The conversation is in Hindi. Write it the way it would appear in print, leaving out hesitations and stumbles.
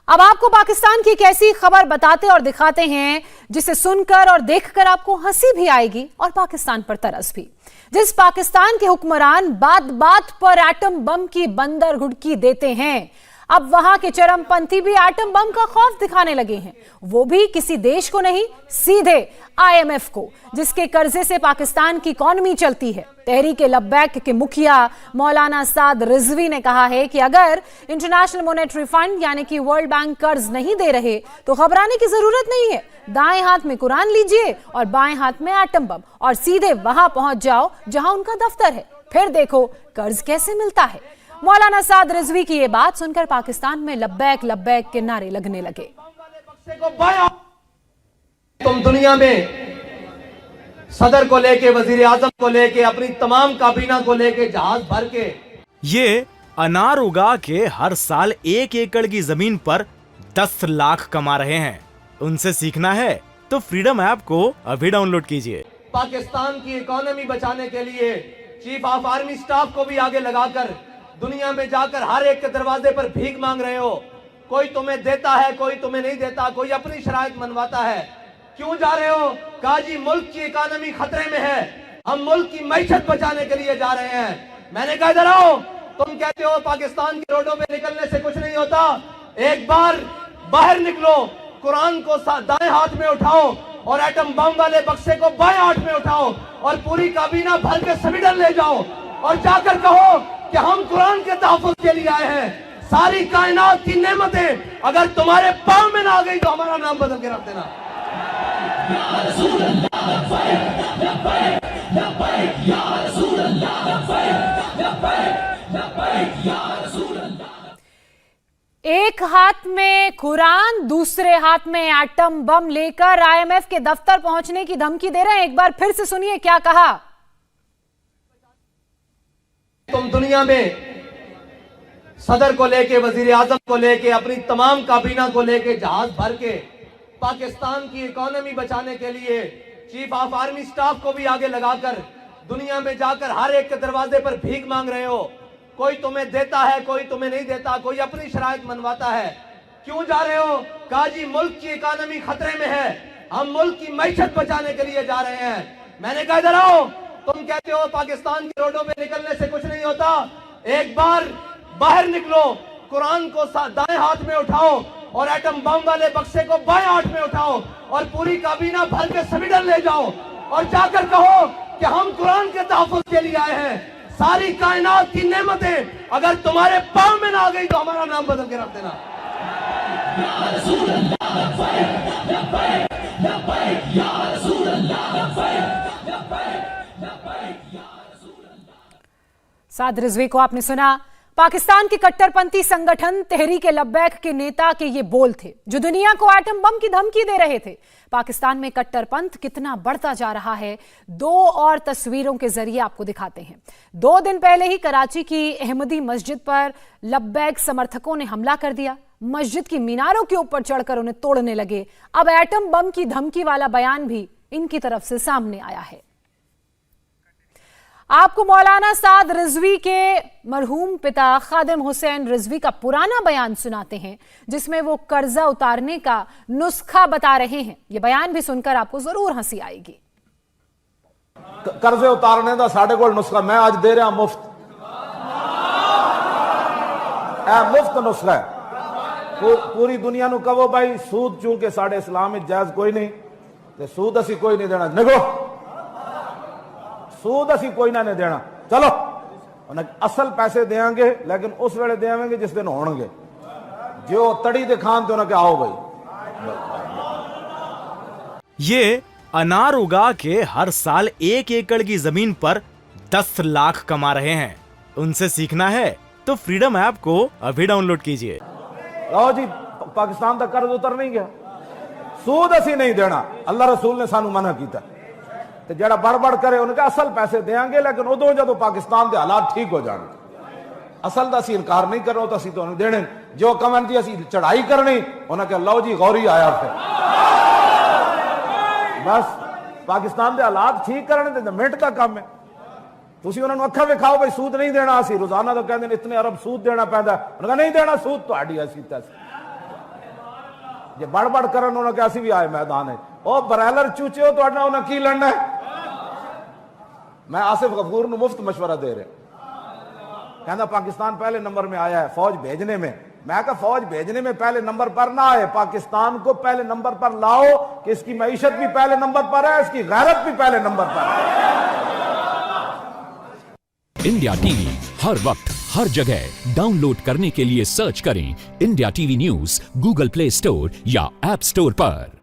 अब आपको पाकिस्तान की एक ऐसी खबर बताते और दिखाते हैं जिसे सुनकर और देखकर आपको हंसी भी आएगी और पाकिस्तान पर तरस भी। जिस पाकिस्तान के हुक्मरान बात बात पर एटम बम की बंदर घुड़की देते हैं, अब वहां के चरमपंथी भी एटम बम का खौफ दिखाने लगे हैं। वो भी किसी देश को नहीं, सीधे IMF को, जिसके कर्जे से पाकिस्तान की इकॉनमी चलती है। तहरीक-ए-लब्बैक के मुखिया मौलाना साद रिजवी ने कहा है कि अगर इंटरनेशनल मॉनेटरी फंड यानी कि वर्ल्ड बैंक कर्ज नहीं दे रहे तो घबराने की जरूरत नहीं है। दाएं हाथ में कुरान लीजिए और बाएं हाथ में एटम बम और सीधे वहां पहुंच जाओ जहां उनका दफ्तर है, फिर देखो कर्ज कैसे मिलता है। मौलाना साद रिजवी की ये बात सुनकर पाकिस्तान में लब्बैक लब्बैक के नारे लगने लगे। तुम दुनिया में सदर को लेके, वजीर आजम को लेके, अपनी तमाम काबीना को लेके जहाज भर के ये अनार उगा के हर साल 1 एकड़ की जमीन पर 10 लाख कमा रहे हैं। उनसे सीखना है तो फ्रीडम ऐप को अभी डाउनलोड कीजिए। पाकिस्तान की इकोनॉमी बचाने के लिए चीफ ऑफ आर्मी स्टाफ को भी आगे लगाकर दुनिया में जाकर हर एक के दरवाजे पर भीख मांग रहे हो। कोई तुम्हें देता है, कोई तुम्हें नहीं देता, कोई अपनी शराइत मनवाता है। क्यों जा रहे हो? कहा जी मुल्क की इकोनॉमी खतरे में है, हम मुल्क की मैशत बचाने के लिए जा रहे हैं। मैंने कहा इधर आओ। तुम कहते हो पाकिस्तान की रोडों पे निकलने से कुछ नहीं होता। एक बार बाहर निकलो, कुरान को दाएं हाथ में उठाओ और एटम बम वाले बक्से को बाएं हाथ में उठाओ और पूरी काबीना भर के स्वीडन ले जाओ और जाकर कहो कि हम कुरान के तहफ़्फ़ुज़ के लिए आए हैं। सारी कायनात की नेमतें अगर तुम्हारे पांव में ना आ गई तो हमारा नाम बदल के रख देना। एक हाथ में कुरान, दूसरे हाथ में एटम बम लेकर IMF के दफ्तर पहुंचने की धमकी दे रहे हैं। एक बार फिर से सुनिए क्या कहा। तुम दुनिया में सदर को लेके, वजीर आजम को लेके, अपनी तमाम काबीना को लेके जहाज भर के पाकिस्तान की इकोनॉमी बचाने के लिए चीफ ऑफ आर्मी स्टाफ को भी आगे लगाकर दुनिया में जाकर हर एक के दरवाजे पर भीख मांग रहे हो। कोई तुम्हें देता है, कोई तुम्हें नहीं देता, कोई अपनी शराइत मनवाता है। क्यों जा रहे हो? कहा जी मुल्क की इकोनॉमी खतरे में है, हम मुल्क की मैशत बचाने के लिए जा रहे हैं। मैंने कहा इधर आओ। तुम कहते हो पाकिस्तान की रोडों पे निकलने से कुछ नहीं होता। एक बार बाहर निकलो, कुरान को दाएं हाथ में उठाओ और एटम बम वाले बक्से को बाएं हाथ में उठाओ और पूरी काबीना भर के स्वीडन ले जाओ और जाकर कहो कि हम कुरान के तहफ़्फ़ुज़ के लिए आए हैं। सारी कायनात की नेमतें अगर तुम्हारे पांव में ना आ गई तो हमारा नाम बदल के रख देना। साद रिजवी को आपने सुना। पाकिस्तान के कट्टरपंथी संगठन तहरीक-ए-लब्बैक के नेता के ये बोल थे जो दुनिया को एटम बम की धमकी दे रहे थे। पाकिस्तान में कट्टरपंथ कितना बढ़ता जा रहा है, 2 और तस्वीरों के जरिए आपको दिखाते हैं। 2 दिन पहले ही कराची की अहमदी मस्जिद पर लब्बैक समर्थकों ने हमला कर दिया। मस्जिद की मीनारों के ऊपर चढ़कर उन्हें तोड़ने लगे। अब एटम बम की धमकी वाला बयान भी इनकी तरफ से सामने आया है। आपको मौलाना साद रिजवी के मरहूम पिता खादिम हुसैन रिजवी का पुराना बयान सुनाते हैं जिसमें वो कर्जा उतारने का नुस्खा बता रहे हैं। ये बयान भी सुनकर आपको जरूर हंसी आएगी। कर्जे उतारने का साढ़े कोल नुस्खा मैं आज दे रहा मुफ्त। मुफ्त नुस्खा है। पूरी दुनिया को कहो भाई सूद चूंकि साढ़े इस्लाम में जायज कोई नहीं, तो सूद असी कोई नहीं देना। निगो सूद असी कोई ना नहीं देना। चलो असल पैसे देंगे लेकिन उस वेले देंगे जिस दिन होंगे। जो तड़ी दिखान तो उन्हें आओ भाई। ये अनार उगा के हर साल 1 एकड़ की जमीन पर 10 लाख कमा रहे हैं। उनसे सीखना है तो फ्रीडम ऐप को अभी डाउनलोड कीजिए। लो जी, पाकिस्तान का कर्ज उतर नहीं गया। सूद असी नहीं देना, अल्लाह रसूल ने सानू मना किया। तो जरा बड़ करे उनके असल पैसे देंगे लेकिन उदों जो पाकिस्तान के हालात ठीक हो जाने। असल का असी इनकार नहीं करो तो असी तो देने। जो कमन जी असी चढ़ाई करनी उन्हें लो जी गौरी आया फिर बस पाकिस्तान के हालात ठीक करने तो मिनट का काम है। तुसी उन्होंने अखा विखाओ भाई सूद नहीं देना। असी रोजाना तो कहते इतने अरब सूद देना पैदा। उन्होंने नहीं देना सूद तो जे बढ़ बढ़ कर उन्होंने कैसी भी आए मैदान है ओ बरैलर चूचे हो तो उन्हें की लड़ना है। मैं आसिफ गफूर ਨੂੰ मुफ्त मशवरा दे रहे कहना पाकिस्तान पहले नंबर में आया है फौज भेजने में। मैं कहा फौज भेजने में पहले नंबर पर ना आए, पाकिस्तान को पहले नंबर पर लाओ कि इसकी मईशत भी पहले नंबर पर है, इसकी गैरत भी पहले नंबर पर है। इंडिया टीवी हर वक्त हर जगह डाउनलोड करने के लिए सर्च करें India TV news Google play store या ऐप स्टोर पर।